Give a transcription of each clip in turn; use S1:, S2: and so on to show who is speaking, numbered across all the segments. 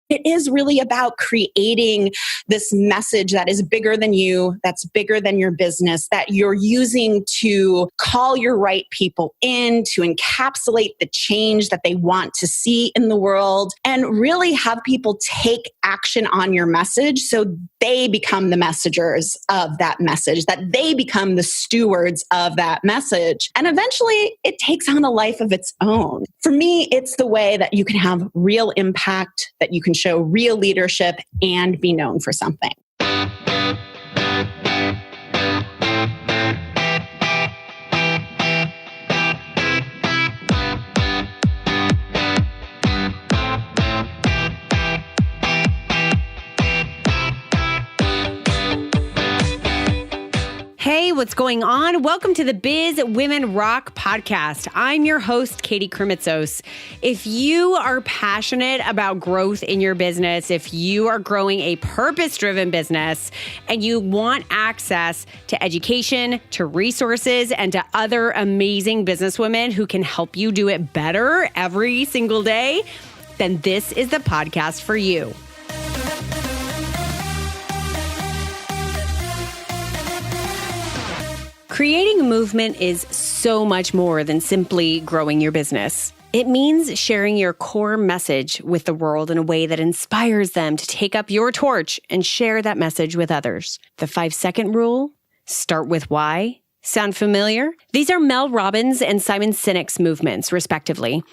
S1: It is really about creating this message that is bigger than you, that's bigger than your business, that you're using to call your right people in, to encapsulate the change that they want to see in the world, and really have people take action on your message so they become the messengers of that message, that they become the stewards of that message. And eventually it takes on a life of its own. For me, it's the way that you can have real impact, that you can show real leadership and be known for something.
S2: Hey, what's going on? Welcome to the Biz Women Rock podcast. I'm your host, Katie Krimitzos. If you are passionate about growth in your business, if you are growing a purpose-driven business, and you want access to education, to resources, and to other amazing businesswomen who can help you do it better every single day, then this is the podcast for you. Creating a movement is so much more than simply growing your business. It means sharing your core message with the world in a way that inspires them to take up your torch and share that message with others. The 5-second rule, start with why. Sound familiar? These are Mel Robbins and Simon Sinek's movements, respectively.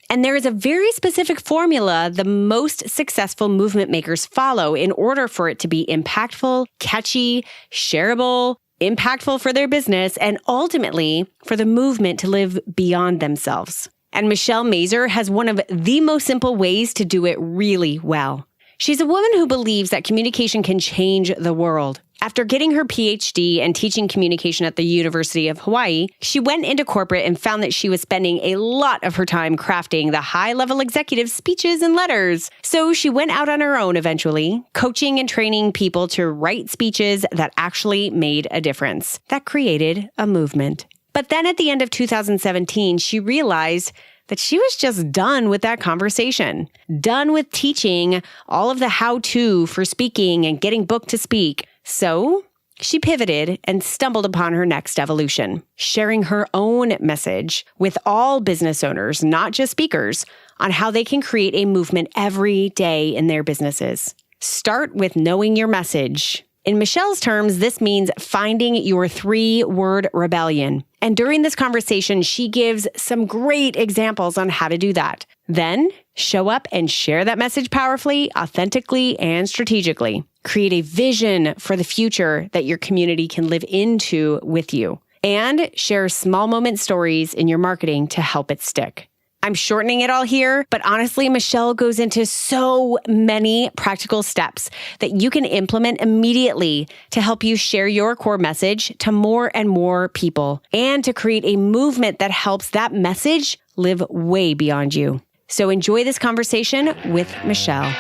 S2: And there is a very specific formula the most successful movement makers follow in order for it to be impactful, catchy, shareable, impactful for their business, and ultimately for the movement to live beyond themselves. And Michelle Mazur has one of the most simple ways to do it really well. She's a woman who believes that communication can change the world. After getting her PhD and teaching communication at the University of Hawaii, she went into corporate and found that she was spending a lot of her time crafting the high-level executive speeches and letters. So she went out on her own eventually, coaching and training people to write speeches that actually made a difference. That created a movement. But then at the end of 2017, she realized that she was just done with that conversation, done with teaching all of the how-to for speaking and getting booked to speak. So she pivoted and stumbled upon her next evolution, sharing her own message with all business owners, not just speakers, on how they can create a movement every day in their businesses. Start with knowing your message. In Michelle's terms, this means finding your 3-word rebellion. And during this conversation, she gives some great examples on how to do that. Then show up and share that message powerfully, authentically, and strategically. Create a vision for the future that your community can live into with you. And share small moment stories in your marketing to help it stick. I'm shortening it all here, but honestly, Michelle goes into so many practical steps that you can implement immediately to help you share your core message to more and more people and to create a movement that helps that message live way beyond you. So enjoy this conversation with Michelle.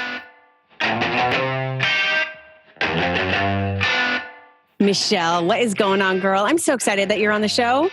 S2: Michelle, what is going on, girl? I'm so excited that you're on the show.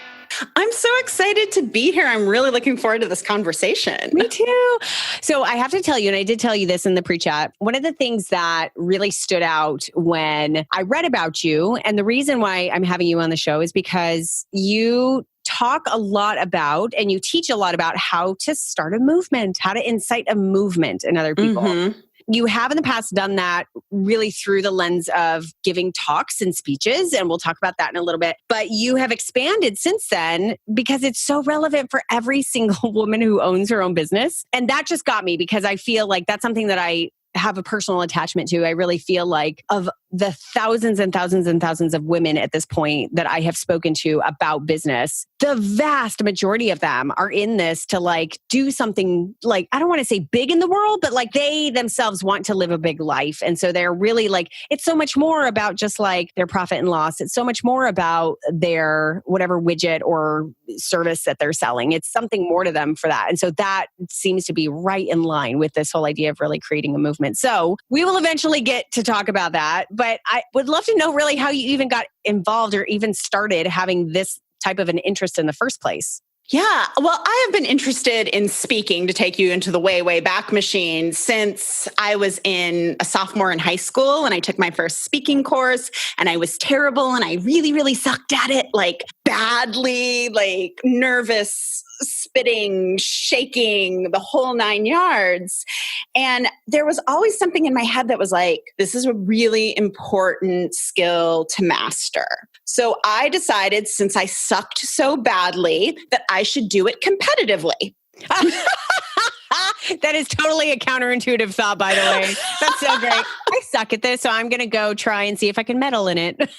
S1: I'm so excited to be here. I'm really looking forward to this conversation.
S2: Me too. So I have to tell you, and I did tell you this in the pre-chat, one of the things that really stood out when I read about you, and the reason why I'm having you on the show is because you talk a lot about, and you teach a lot about how to start a movement, how to incite a movement in other people. Mm-hmm. You have in the past done that really through the lens of giving talks and speeches, and we'll talk about that in a little bit. But you have expanded since then because it's so relevant for every single woman who owns her own business. And that just got me because I feel like that's something that I have a personal attachment to. I really feel like of the thousands and thousands and thousands of women at this point that I have spoken to about business, the vast majority of them are in this to like do something like, I don't want to say big in the world, but like they themselves want to live a big life. And so they're really like, it's so much more about just like their profit and loss. It's so much more about their whatever widget or service that they're selling. It's something more to them for that. And so that seems to be right in line with this whole idea of really creating a movement. So we will eventually get to talk about that. But I would love to know really how you even got involved or even started having this type of an interest in the first place.
S1: Yeah. Well, I have been interested in speaking, to take you into the way, way back machine, since I was a sophomore in high school and I took my first speaking course and I was terrible and I really, really sucked at it, like badly, like nervous, spitting, shaking, the whole 9 yards. And there was always something in my head that was like, this is a really important skill to master. So I decided, since I sucked so badly, that I should do it competitively.
S2: That is totally a counterintuitive thought, by the way. That's so great. I suck at this, so I'm going to go try and see if I can medal in it.
S1: Yes,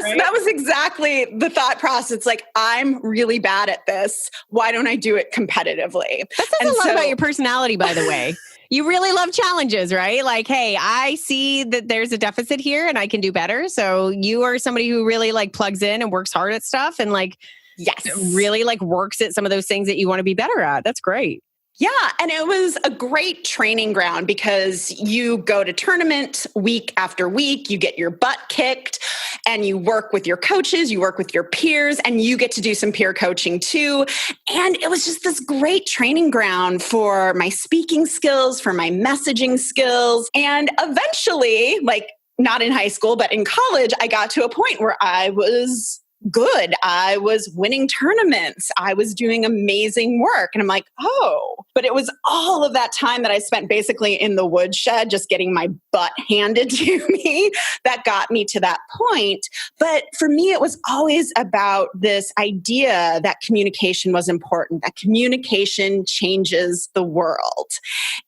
S1: right? That was exactly the thought process. It's like, I'm really bad at this. Why don't I do it competitively?
S2: That says a lot about your personality, by the way. You really love challenges, right? Like, hey, I see that there's a deficit here and I can do better. So you are somebody who really like plugs in and works hard at stuff and like,
S1: yes,
S2: really like works at some of those things that you want to be better at. That's great.
S1: Yeah. And it was a great training ground because you go to tournament week after week, you get your butt kicked and you work with your coaches, you work with your peers, and you get to do some peer coaching too. And it was just this great training ground for my speaking skills, for my messaging skills. And eventually, like not in high school, but in college, I got to a point where I was good. I was winning tournaments. I was doing amazing work. And I'm like, oh, but it was all of that time that I spent basically in the woodshed, just getting my butt handed to me, that got me to that point. But for me, it was always about this idea that communication was important, that communication changes the world.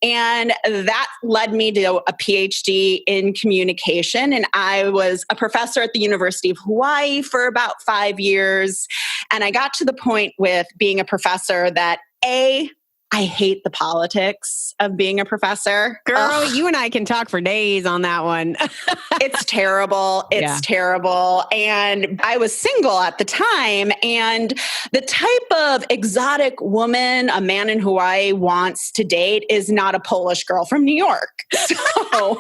S1: And that led me to a PhD in communication. And I was a professor at the University of Hawaii for about 5 years. And I got to the point with being a professor that I hate the politics of being a professor.
S2: Girl, you and I can talk for days on that one.
S1: It's terrible. It's terrible. And I was single at the time. And the type of exotic woman a man in Hawaii wants to date is not a Polish girl from New York.
S2: So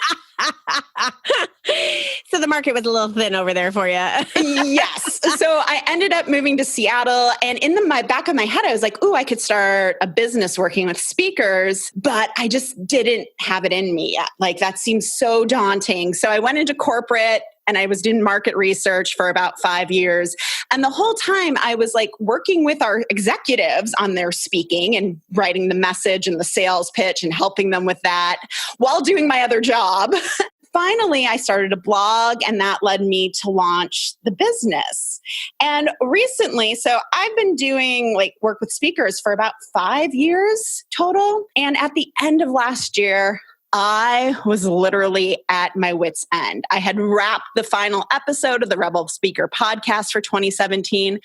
S2: the market was a little thin over there for you.
S1: Yes. So I ended up moving to Seattle, and in my back of my head, I was like, ooh, I could start a business working with speakers, but I just didn't have it in me yet. Like that seems so daunting. So I went into corporate and I was doing market research for about 5 years. And the whole time I was like working with our executives on their speaking and writing the message and the sales pitch and helping them with that while doing my other job. Finally, I started a blog, and that led me to launch the business. And recently, so I've been doing like work with speakers for about 5 years total. And at the end of last year, I was literally at my wit's end. I had wrapped the final episode of the Rebel Speaker podcast for 2017.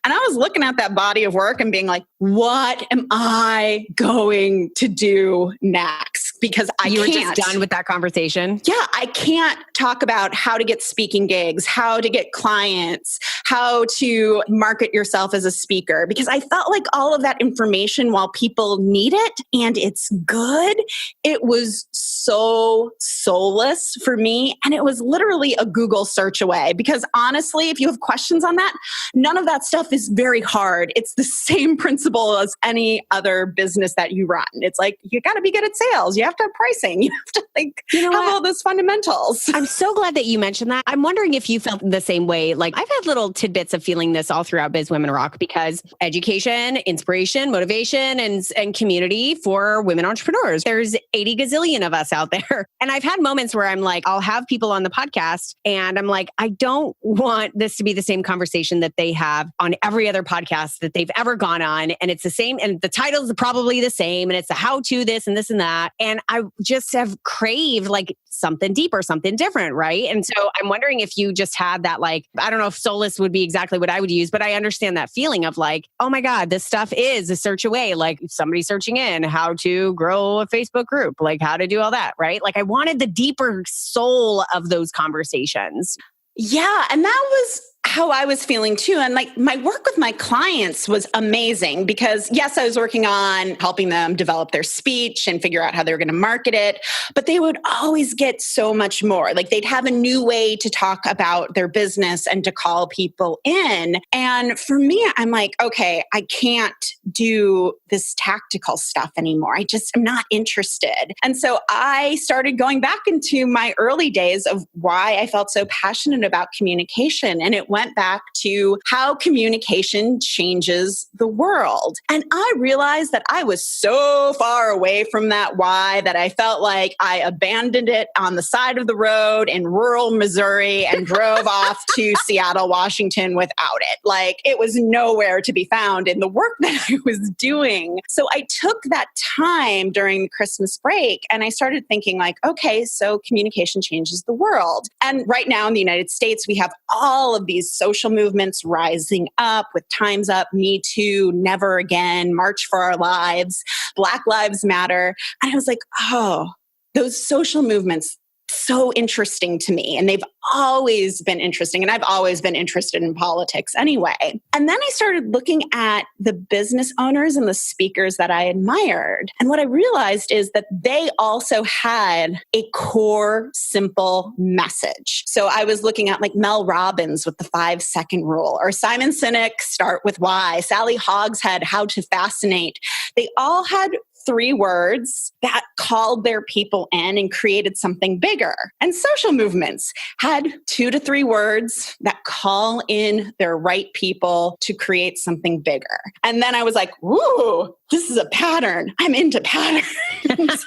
S1: And I was looking at that body of work and being like, what am I going to do next? Because
S2: you were just done with that conversation?
S1: Yeah, I can't talk about how to get speaking gigs, how to get clients, how to market yourself as a speaker, because I felt like all of that information, while people need it and it's good, it was so soulless for me. And it was literally a Google search away, because honestly, if you have questions on that, none of that stuff is very hard. It's the same principle as any other business that you run. It's like, you got to be good at sales. You have to have pricing. You have to have all those fundamentals.
S2: I'm so glad that you mentioned that. I'm wondering if you felt the same way. Like I've had little tidbits of feeling this all throughout Biz Women Rock, because education, inspiration, motivation, and community for women entrepreneurs. There's 80 gazillion of us out there. And I've had moments where I'm like, I'll have people on the podcast and I'm like, I don't want this to be the same conversation that they have on every other podcast that they've ever gone on. And it's the same, and the title's probably the same, and it's a how to this and this and that. And I just have craved like something deeper, something different, right? And so I'm wondering if you just had that, like, I don't know if soulless would be exactly what I would use, but I understand that feeling of like, oh my God, this stuff is a search away. Like somebody searching in how to grow a Facebook group, like how to do all that, right? Like I wanted the deeper soul of those conversations.
S1: Yeah. And that was how I was feeling too. And like my work with my clients was amazing because yes, I was working on helping them develop their speech and figure out how they were going to market it, but they would always get so much more. Like they'd have a new way to talk about their business and to call people in. And for me, I'm like, okay, I can't do this tactical stuff anymore. I just am not interested. And so I started going back into my early days of why I felt so passionate about communication. And it went back to how communication changes the world. And I realized that I was so far away from that why that I felt like I abandoned it on the side of the road in rural Missouri and drove off to Seattle, Washington without it. Like it was nowhere to be found in the work that I was doing. So I took that time during the Christmas break and I started thinking like, okay, so communication changes the world. And right now in the United States, we have all of these social movements rising up with Time's Up, Me Too, Never Again, March for Our Lives, Black Lives Matter. And I was like, oh, those social movements, so interesting to me. And they've always been interesting. And I've always been interested in politics anyway. And then I started looking at the business owners and the speakers that I admired. And what I realized is that they also had a core, simple message. So I was looking at like Mel Robbins with the 5-second rule, or Simon Sinek, Start with Why, Sally Hogshead, How to Fascinate. They all had 3 words that called their people in and created something bigger. And social movements had 2 to 3 words that call in their right people to create something bigger. And then I was like, ooh, this is a pattern. I'm into patterns.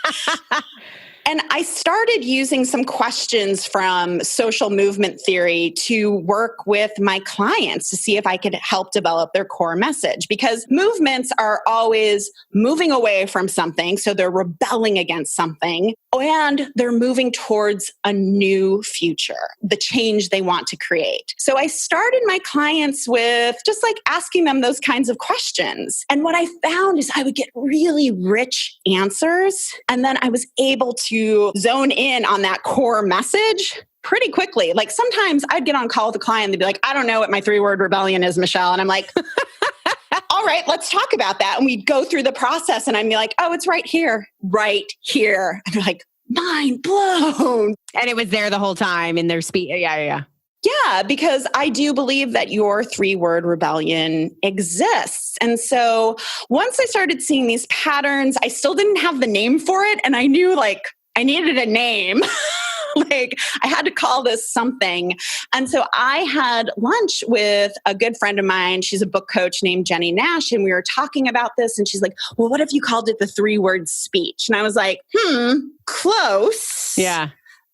S1: And I started using some questions from social movement theory to work with my clients to see if I could help develop their core message. Because movements are always moving away from something. So they're rebelling against something and they're moving towards a new future, the change they want to create. So I started my clients with just like asking them those kinds of questions. And what I found is I would get really rich answers. And then I was able to zone in on that core message pretty quickly. Like sometimes I'd get on a call with a client and they'd be like, I don't know what my 3-word rebellion is, Michelle. And I'm like, all right, let's talk about that. And we'd go through the process and I'd be like, oh, it's right here, right here. And they're like, mind blown.
S2: And it was there the whole time in their speech. Yeah.
S1: Yeah, because I do believe that your 3-word rebellion exists. And so once I started seeing these patterns, I still didn't have the name for it. And I knew like I needed a name. Like I had to call this something. And so I had lunch with a good friend of mine. She's a book coach named Jenny Nash. And we were talking about this. And she's like, well, what if you called it the 3-word speech? And I was like, close.
S2: Yeah.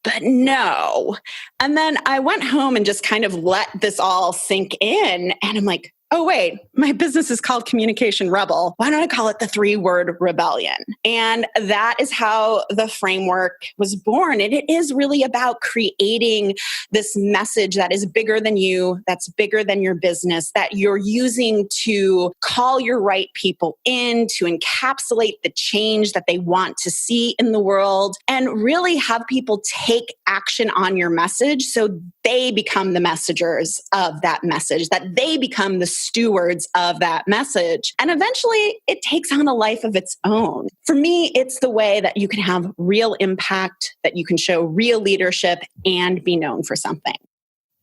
S1: But no. And then I went home and just kind of let this all sink in. And I'm like, oh, wait, my business is called Communication Rebel. Why don't I call it the 3-word rebellion? And that is how the framework was born. And it is really about creating this message that is bigger than you, that's bigger than your business, that you're using to call your right people in, to encapsulate the change that they want to see in the world, and really have people take action on your message so they become the messengers of that message, that they become the stewards of that message. And eventually it takes on a life of its own. For me, it's the way that you can have real impact, that you can show real leadership and be known for something.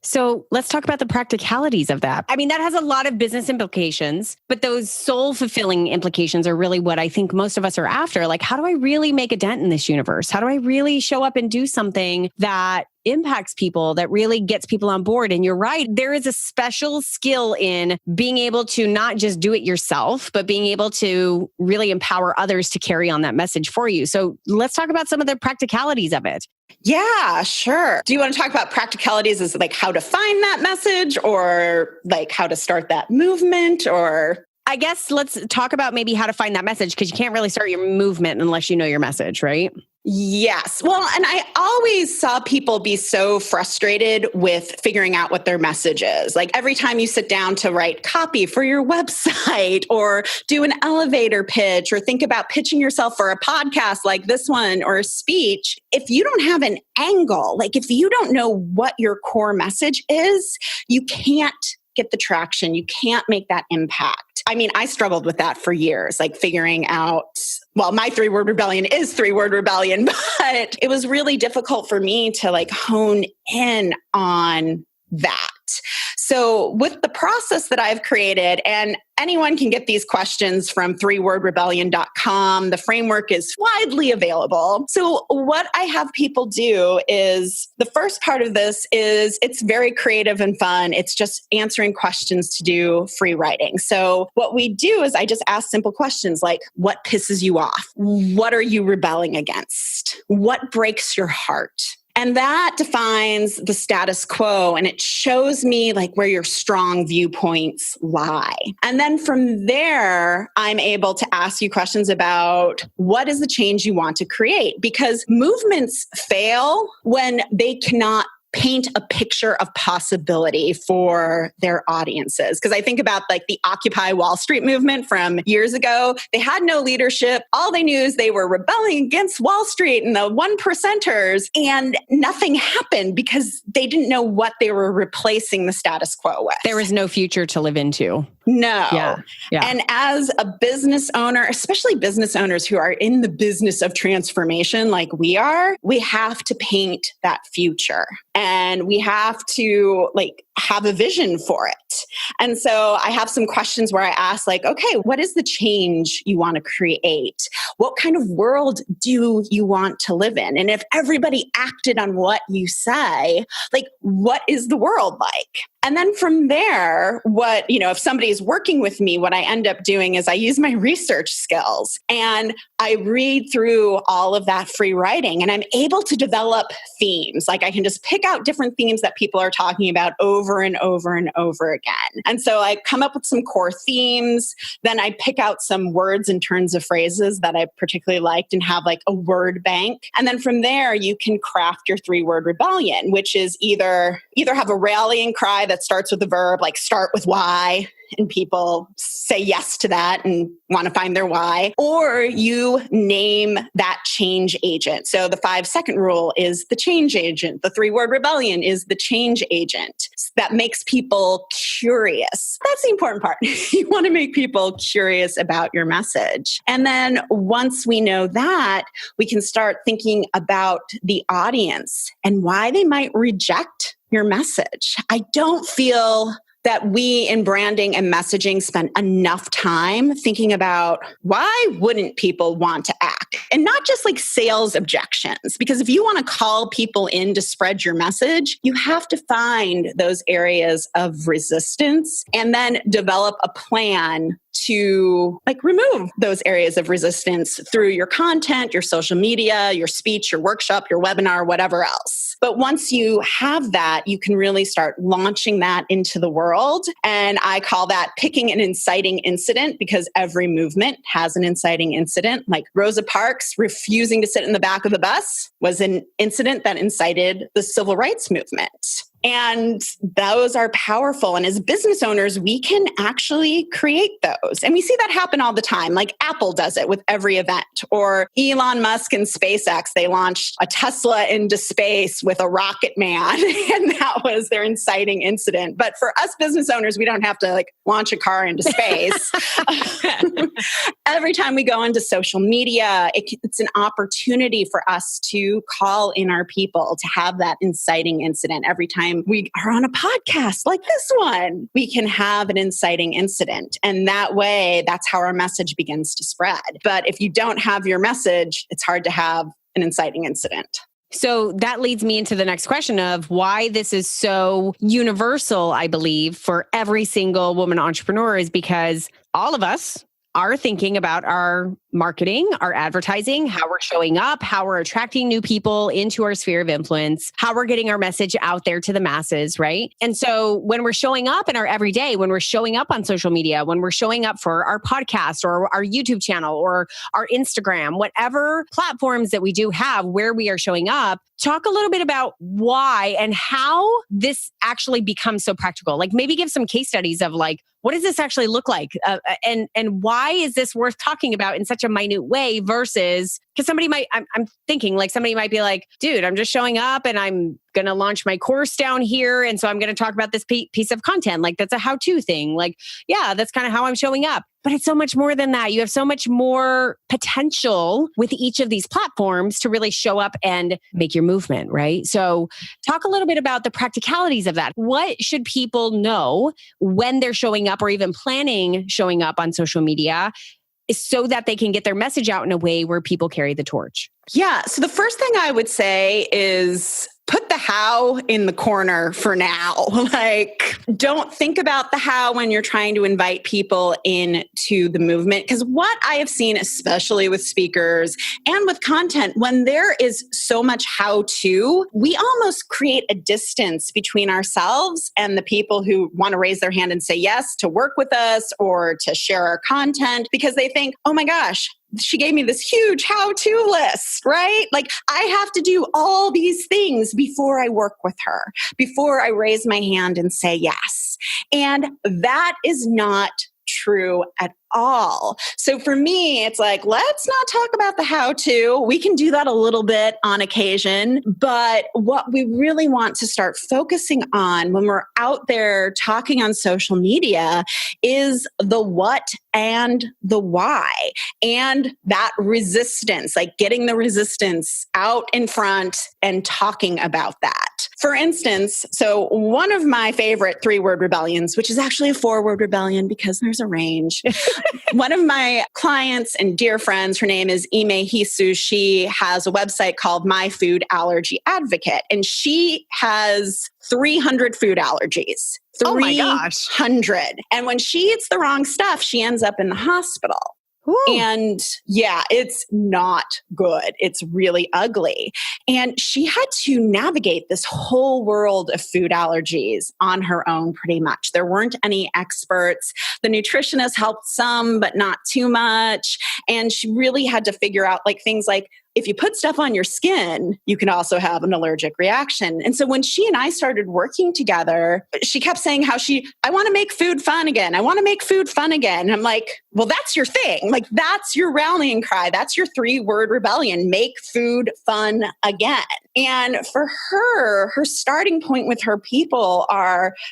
S2: So let's talk about the practicalities of that. I mean, that has a lot of business implications, but those soul-fulfilling implications are really what I think most of us are after. Like, how do I really make a dent in this universe? How do I really show up and do something that impacts people, that really gets people on board? And you're right, there is a special skill in being able to not just do it yourself, but being able to really empower others to carry on that message for you. So let's talk about some of the practicalities of it.
S1: Yeah, sure. Do you want to talk about practicalities as like how to find that message or like how to start that movement or?
S2: I guess let's talk about maybe how to find that message because you can't really start your movement unless you know your message, right?
S1: Yes. Well, and I always saw people be so frustrated with figuring out what their message is. Like every time you sit down to write copy for your website or do an elevator pitch or think about pitching yourself for a podcast like this one or a speech, if you don't have an angle, like if you don't know what your core message is, you can't get the traction. You can't make that impact. I mean, I struggled with that for years, like figuring out, well, my 3-word rebellion is 3-word rebellion, but it was really difficult for me to like hone in on that. So with the process that I've created, and anyone can get these questions from 3wordrebellion.com. The framework is widely available. So what I have people do is the first part of this is it's very creative and fun. It's just answering questions to do free writing. So what we do is I just ask simple questions like, what pisses you off? What are you rebelling against? What breaks your heart? And that defines the status quo and it shows me like where your strong viewpoints lie. And then from there, I'm able to ask you questions about what is the change you want to create? Because movements fail when they cannot paint a picture of possibility for their audiences. Because I think about like the Occupy Wall Street movement from years ago. They had no leadership. All they knew is they were rebelling against Wall Street and the 1%ers, and nothing happened because they didn't know what they were replacing the status quo with.
S2: There was no future to live into.
S1: No.
S2: Yeah.
S1: And as a business owner, especially business owners who are in the business of transformation like we are, we have to paint that future and we have to like have a vision for it. And so I have some questions where I ask like, okay, what is the change you want to create? What kind of world do you want to live in? And if everybody acted on what you say, like what is the world like? And then from there, if somebody's working with me, what I end up doing is I use my research skills and I read through all of that free writing and I'm able to develop themes. Like I can just pick out different themes that people are talking about over and over and over again. And so I come up with some core themes. Then I pick out some words and turns of phrases that I particularly liked and have like a word bank. And then from there, you can craft your 3-word rebellion, which is either have a rallying cry that starts with the verb, like start with why, and people say yes to that and want to find their why, or you name that change agent. So the 5-second rule is the change agent. The 3-word rebellion is the change agent. That makes people curious. That's the important part. You want to make people curious about your message. And then once we know that, we can start thinking about the audience and why they might reject your message. I don't feel that we in branding and messaging spend enough time thinking about why wouldn't people want to act? And not just like sales objections, because if you want to call people in to spread your message, you have to find those areas of resistance and then develop a plan to like remove those areas of resistance through your content, your social media, your speech, your workshop, your webinar, whatever else. But once you have that, you can really start launching that into the world. And I call that picking an inciting incident because every movement has an inciting incident. Like Rosa Parks refusing to sit in the back of the bus was an incident that incited the civil rights movement. And those are powerful. And as business owners, we can actually create those. And we see that happen all the time. Like Apple does it with every event. Or Elon Musk and SpaceX, they launched a Tesla into space with a rocket man. And that was their inciting incident. But for us business owners, we don't have to like launch a car into space. Every time we go into social media, it's an opportunity for us to call in our people to have that inciting incident. Every time we are on a podcast like this one, we can have an inciting incident. And that way, that's how our message begins to spread. But if you don't have your message, it's hard to have an inciting incident.
S2: So that leads me into the next question of why this is so universal, I believe, for every single woman entrepreneur is because all of us are thinking about our marketing, our advertising, how we're showing up, how we're attracting new people into our sphere of influence, how we're getting our message out there to the masses, right? And so when we're showing up in our everyday, when we're showing up on social media, when we're showing up for our podcast or our YouTube channel or our Instagram, whatever platforms that we do have where we are showing up, talk a little bit about why and how this actually becomes so practical. Like maybe give some case studies of like, what does this actually look like? And why is this worth talking about in such a minute way versus, because somebody might, I'm thinking like somebody might be like, dude, I'm just showing up and I'm going to launch my course down here. And so I'm going to talk about this piece of content. Like that's a how-to thing. Like, yeah, that's kind of how I'm showing up. But it's so much more than that. You have so much more potential with each of these platforms to really show up and make your movement, right? So talk a little bit about the practicalities of that. What should people know when they're showing up or even planning showing up on social media so that they can get their message out in a way where people carry the torch?
S1: Yeah. So the first thing I would say is put the how in the corner for now. Like, don't think about the how when you're trying to invite people into the movement. Because what I have seen, especially with speakers and with content, when there is so much how to, we almost create a distance between ourselves and the people who want to raise their hand and say yes to work with us or to share our content because they think, oh my gosh, she gave me this huge how-to list, right? Like I have to do all these things before I work with her, before I raise my hand and say yes. And that is not true at all. So for me, it's like, let's not talk about the how-to. We can do that a little bit on occasion, but what we really want to start focusing on when we're out there talking on social media is the what and the why and that resistance, like getting the resistance out in front and talking about that. For instance, so one of my favorite 3-word rebellions, which is actually a 4-word rebellion because there's a range. One of my clients and dear friends, her name is Ime Hisu. She has a website called My Food Allergy Advocate, and she has 300 food allergies. 300.
S2: Oh my gosh.
S1: And when she eats the wrong stuff, she ends up in the hospital.
S2: Woo.
S1: And yeah, it's not good. It's really ugly. And she had to navigate this whole world of food allergies on her own pretty much. There weren't any experts. The nutritionist helped some, but not too much. And she really had to figure out like things like, if you put stuff on your skin, you can also have an allergic reaction. And so when she and I started working together, she kept saying how I want to make food fun again. I want to make food fun again. And I'm like, well, that's your thing. Like, that's your rallying cry. That's your 3-word rebellion. Make food fun again. And for her starting point with her people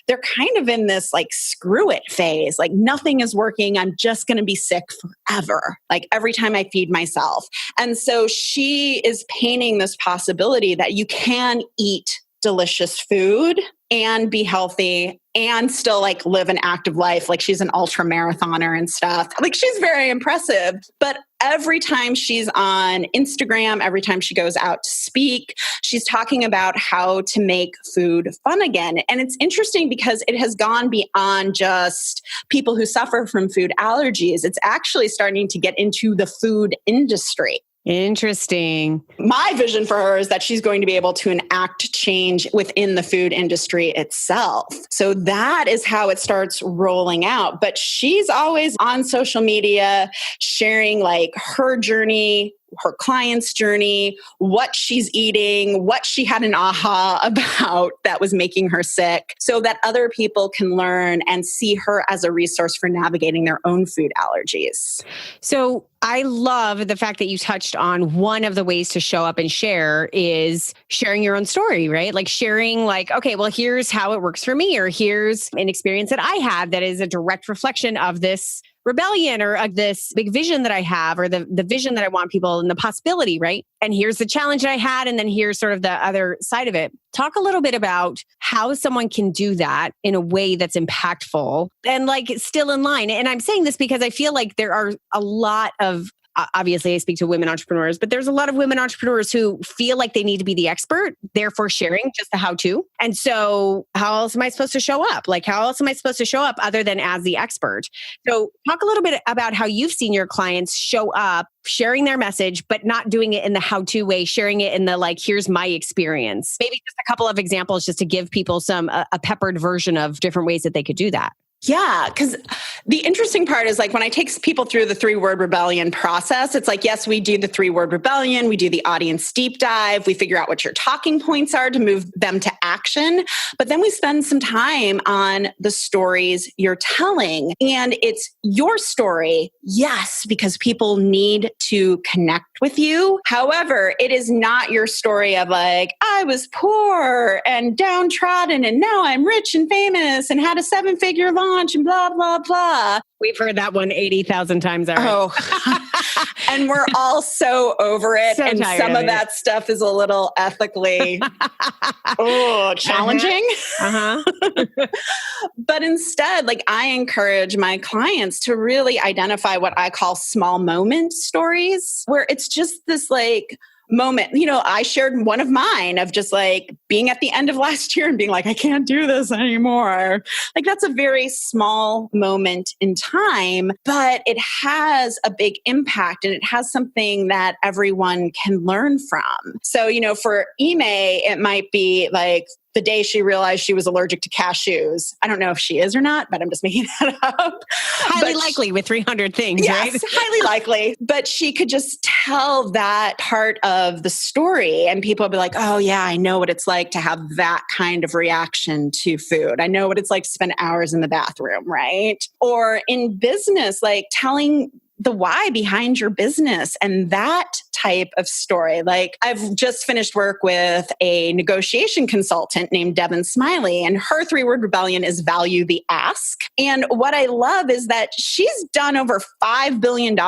S1: they're kind of in this like, screw it phase. Like nothing is working. I'm just going to be sick forever. Like every time I feed myself. And so she is painting this possibility that you can eat delicious food and be healthy and still like live an active life. Like she's an ultra marathoner and stuff. Like she's very impressive. But every time she's on Instagram, every time she goes out to speak, she's talking about how to make food fun again. And it's interesting because it has gone beyond just people who suffer from food allergies. It's actually starting to get into the food industry.
S2: Interesting.
S1: My vision for her is that she's going to be able to enact change within the food industry itself. So that is how it starts rolling out. But she's always on social media sharing like her journey, her client's journey, what she's eating, what she had an aha about that was making her sick, so that other people can learn and see her as a resource for navigating their own food allergies.
S2: So I love the fact that you touched on one of the ways to show up and share is sharing your own story, right? Like sharing like, okay, well, here's how it works for me, or here's an experience that I had that is a direct reflection of this rebellion or of this big vision that I have, or the vision that I want people and the possibility, right? And here's the challenge that I had. And then here's sort of the other side of it. Talk a little bit about how someone can do that in a way that's impactful and like still in line. And I'm saying this because I feel like there are a lot of obviously I speak to women entrepreneurs, but there's a lot of women entrepreneurs who feel like they need to be the expert, therefore sharing just the how-to. And so how else am I supposed to show up? Like, how else am I supposed to show up other than as the expert? So talk a little bit about how you've seen your clients show up, sharing their message, but not doing it in the how-to way, sharing it in the like, here's my experience. Maybe just a couple of examples just to give people a peppered version of different ways that they could do that.
S1: Yeah, because the interesting part is like when I take people through the 3-word rebellion process, it's like, yes, we do the 3-word rebellion. We do the audience deep dive. We figure out what your talking points are to move them to action. But then we spend some time on the stories you're telling. And it's your story, yes, because people need to connect with you. However, it is not your story of like, I was poor and downtrodden and now I'm rich and famous and had a 7-figure launch and blah, blah, blah.
S2: We've heard that one 80,000 times already.
S1: Oh, and we're all so over it.
S2: So
S1: and some of that stuff is a little ethically challenging. But instead, like I encourage my clients to really identify what I call small moment stories, where it's just this like moment. You know, I shared one of mine of just like being at the end of last year and being like, I can't do this anymore. Like that's a very small moment in time, but it has a big impact and it has something that everyone can learn from. So, you know, for Ime, it might be like the day she realized she was allergic to cashews. I don't know if she is or not, but I'm just making that up.
S2: Highly likely with 300 things,
S1: yes,
S2: right?
S1: Highly likely. But she could just tell that part of the story and people would be like, oh yeah, I know what it's like to have that kind of reaction to food. I know what it's like to spend hours in the bathroom, right? Or in business, like telling the why behind your business and that type of story. Like I've just finished work with a negotiation consultant named Devin Smiley, and her 3-word rebellion is value the ask. And what I love is that she's done over $5 billion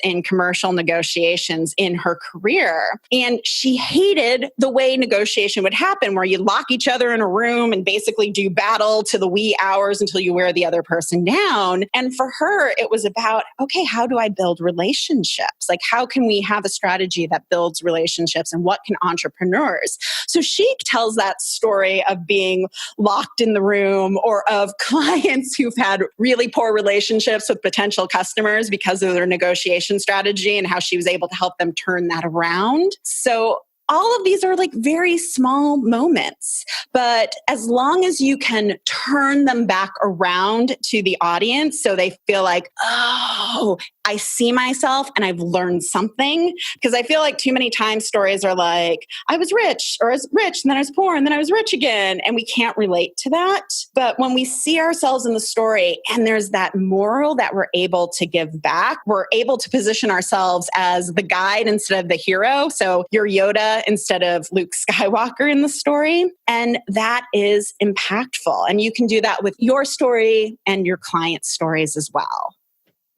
S1: in commercial negotiations in her career. And she hated the way negotiation would happen, where you lock each other in a room and basically do battle to the wee hours until you wear the other person down. And for her, it was about, okay, how do I build relationships? Like, how can we have a strategy that builds relationships, and what can entrepreneurs? So she tells that story of being locked in the room, or of clients who've had really poor relationships with potential customers because of their negotiation strategy and how she was able to help them turn that around. So all of these are like very small moments, but as long as you can turn them back around to the audience so they feel like, oh, I see myself and I've learned something. Because I feel like too many times stories are like, I was rich, or I was rich and then I was poor and then I was rich again. And we can't relate to that. But when we see ourselves in the story and there's that moral that we're able to give back, we're able to position ourselves as the guide instead of the hero. So you're Yoda instead of Luke Skywalker in the story. And that is impactful. And you can do that with your story and your client's stories as well.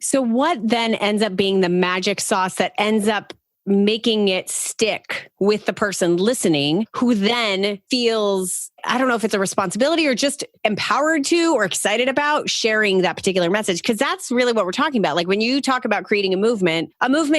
S2: So what then ends up being the magic sauce that ends up making it stick with the person listening, who then feels, I don't know if it's a responsibility or just empowered to or excited about sharing that particular message? Because that's really what we're talking about. Like when you talk about creating a movement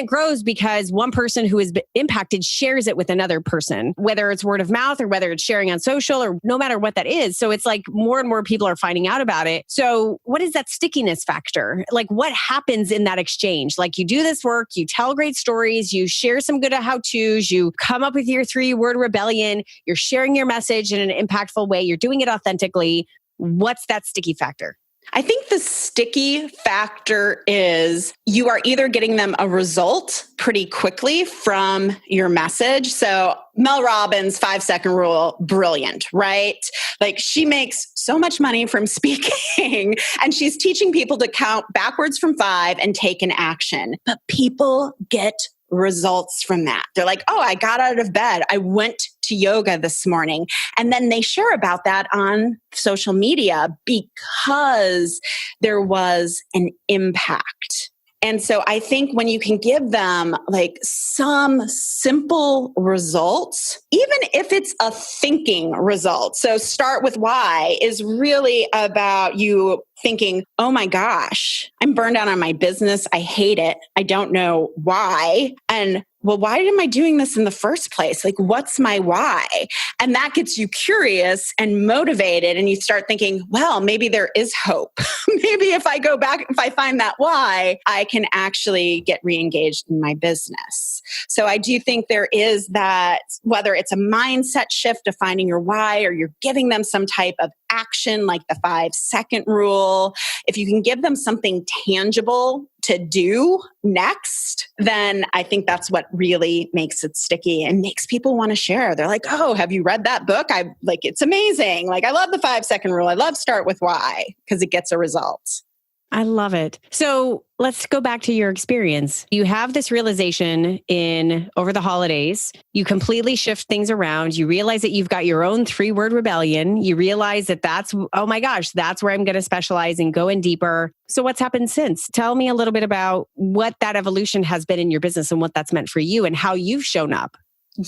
S2: grows because one person who has been impacted shares it with another person, whether it's word of mouth or whether it's sharing on social or no matter what that is. So it's like more and more people are finding out about it. So what is that stickiness factor? Like what happens in that exchange? Like you do this work, you tell great stories, you share some good how-tos, you come up with your 3-word rebellion, you're sharing your message in an impactful way, you're doing it authentically. What's that sticky factor?
S1: I think the sticky factor is you are either getting them a result pretty quickly from your message. So Mel Robbins' 5-second rule, brilliant, right? Like she makes so much money from speaking and she's teaching people to count backwards from 5 and take an action. But people get results from that. They're like, oh, I got out of bed. I went to yoga this morning. And then they share about that on social media because there was an impact. And so I think when you can give them like some simple results, even if it's a thinking result. So start with why is really about you thinking, oh my gosh, I'm burned out on my business. I hate it. I don't know why. And well, why am I doing this in the first place? Like, what's my why? And that gets you curious and motivated. And you start thinking, well, maybe there is hope. Maybe if I go back, if I find that why, I can actually get re-engaged in my business. So I do think there is that, whether it's a mindset shift of finding your why, or you're giving them some type of action like the 5-second rule, if you can give them something tangible to do next, then I think that's what really makes it sticky and makes people want to share. They're like, oh, have you read that book? I like, it's amazing. Like, I love the 5-second rule. I love start with why, because it gets a result.
S2: I love it. So let's go back to your experience. You have this realization over the holidays. You completely shift things around. You realize that you've got your own 3-word rebellion. You realize that oh my gosh, that's where I'm going to specialize and go in deeper. So what's happened since? Tell me a little bit about what that evolution has been in your business and what that's meant for you and how you've shown up.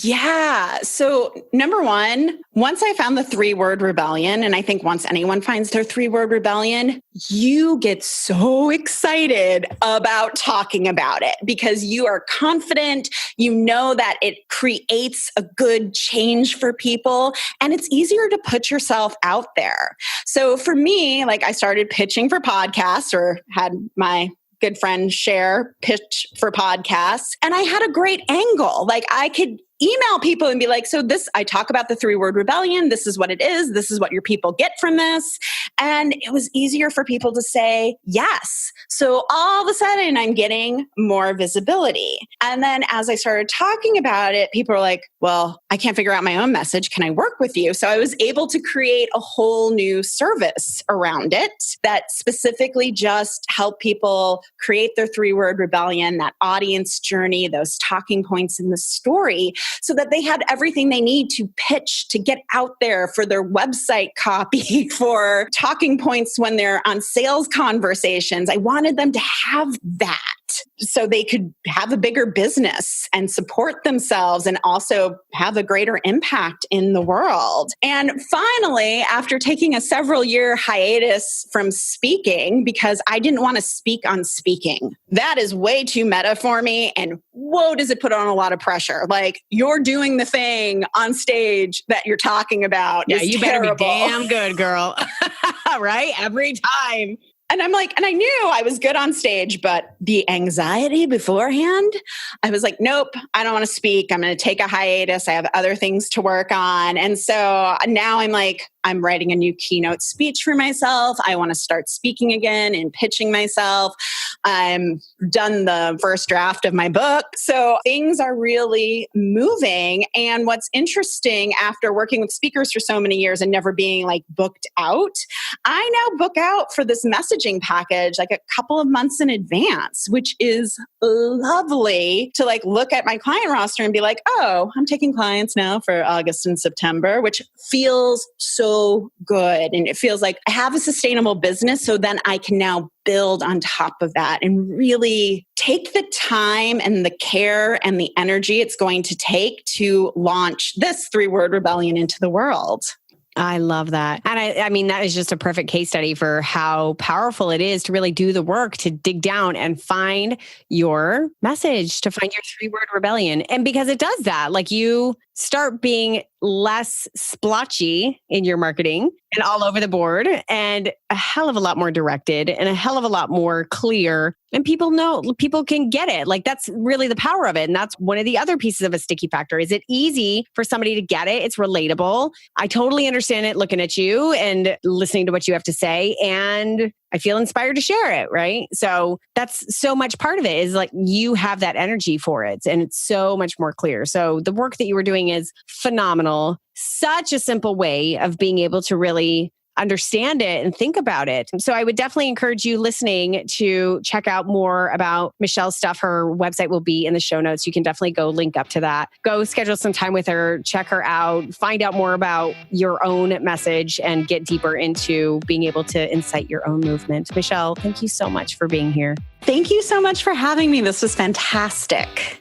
S1: Yeah. So number one, once I found the 3-word rebellion, and I think once anyone finds their 3-word rebellion, you get so excited about talking about it because you are confident, you know that it creates a good change for people, and it's easier to put yourself out there. So for me, like I started pitching for podcasts, or had my good friend Cher pitch for podcasts, and I had a great angle. Like I could email people and be like, so I talk about the 3-word rebellion. This is what it is. This is what your people get from this. And it was easier for people to say yes. So all of a sudden I'm getting more visibility. And then as I started talking about it, people were like, well, I can't figure out my own message. Can I work with you? So I was able to create a whole new service around it that specifically just helped people create their 3-word rebellion, that audience journey, those talking points in the story, so that they had everything they need to pitch, to get out there for their website copy, for talking points when they're on sales conversations. I wanted them to have that so they could have a bigger business and support themselves and also have a greater impact in the world. And finally, after taking a several-year hiatus from speaking, because I didn't want to speak on speaking, that is way too meta for me. And whoa, does it put on a lot of pressure. Like, you're doing the thing on stage that you're talking about.
S2: Yeah, you
S1: terrible.
S2: Better be damn good, girl. Right? Every time.
S1: And I'm like, and I knew I was good on stage, but the anxiety beforehand, I was like, nope, I don't want to speak. I'm going to take a hiatus. I have other things to work on. And so now I'm like, I'm writing a new keynote speech for myself. I want to start speaking again and pitching myself. I'm done the first draft of my book. So things are really moving. And what's interesting, after working with speakers for so many years and never being like booked out, I now book out for this messaging package like a couple of months in advance, which is lovely to like look at my client roster and be like, oh, I'm taking clients now for August and September, which feels so good. And it feels like I have a sustainable business. So then I can now build on top of that and really take the time and the care and the energy it's going to take to launch this 3-word rebellion into the world.
S2: I love that. And I mean, that is just a perfect case study for how powerful it is to really do the work, to dig down and find your message, to find your 3-word rebellion. And because it does that, like, you start being less splotchy in your marketing and all over the board, and a hell of a lot more directed and a hell of a lot more clear. And people can get it. Like, that's really the power of it. And that's one of the other pieces of a sticky factor. Is it easy for somebody to get it? It's relatable. I totally understand it looking at you and listening to what you have to say. And I feel inspired to share it, right? So that's so much part of it, is like you have that energy for it and it's so much more clear. So the work that you were doing is phenomenal. Such a simple way of being able to really understand it and think about it. So I would definitely encourage you listening to check out more about Michelle's stuff. Her website will be in the show notes. You can definitely go link up to that. Go schedule some time with her, check her out, find out more about your own message and get deeper into being able to incite your own movement. Michelle, thank you so much for being here.
S1: Thank you so much for having me. This was fantastic.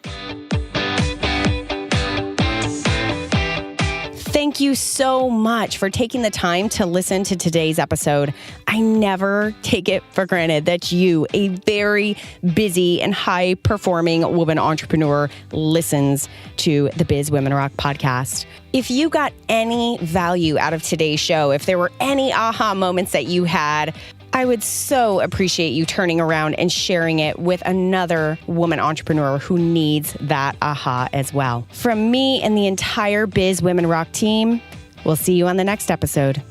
S2: Thank you so much for taking the time to listen to today's episode. I never take it for granted that you, a very busy and high-performing woman entrepreneur, listens to the Biz Women Rock podcast. If you got any value out of today's show, if there were any aha moments that you had, I would so appreciate you turning around and sharing it with another woman entrepreneur who needs that aha as well. From me and the entire Biz Women Rock team, we'll see you on the next episode.